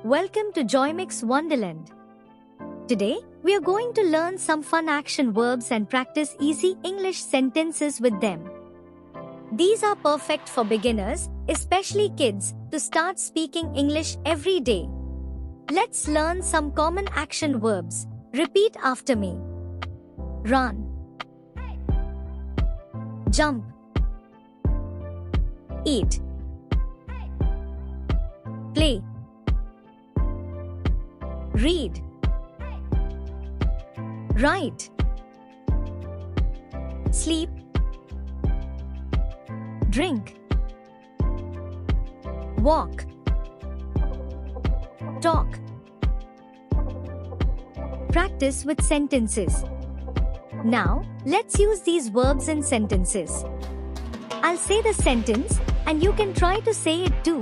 Welcome to JoyMix Wonderland. Today, we are going to learn some fun action verbs and practice easy English sentences with them. These are perfect for beginners, especially kids, to start speaking English every day. Let's learn some common action verbs. Repeat after me. Run, jump, eat, play, read, write, sleep, drink, walk, talk. Practice with sentences. Now, let's use these verbs in sentences. I'll say the sentence and you can try to say it too.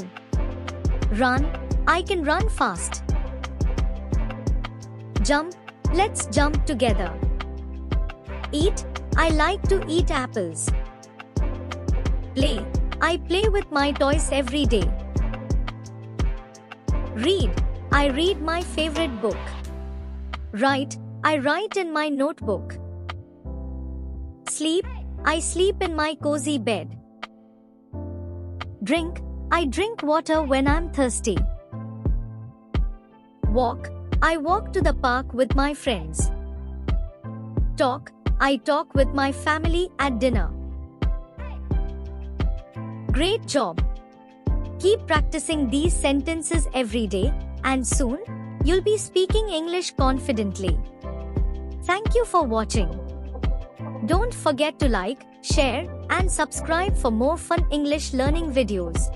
Run, I can run fast. Jump, let's jump together. Eat, I like to eat apples. Play, I play with my toys every day. Read, I read my favorite book. Write, I write in my notebook. Sleep, I sleep in my cozy bed. Drink, I drink water when I'm thirsty. Walk, I walk to the park with my friends. Talk, I talk with my family at dinner. Great job! Keep practicing these sentences every day, and soon, you'll be speaking English confidently. Thank you for watching. Don't forget to like, share, and subscribe for more fun English learning videos.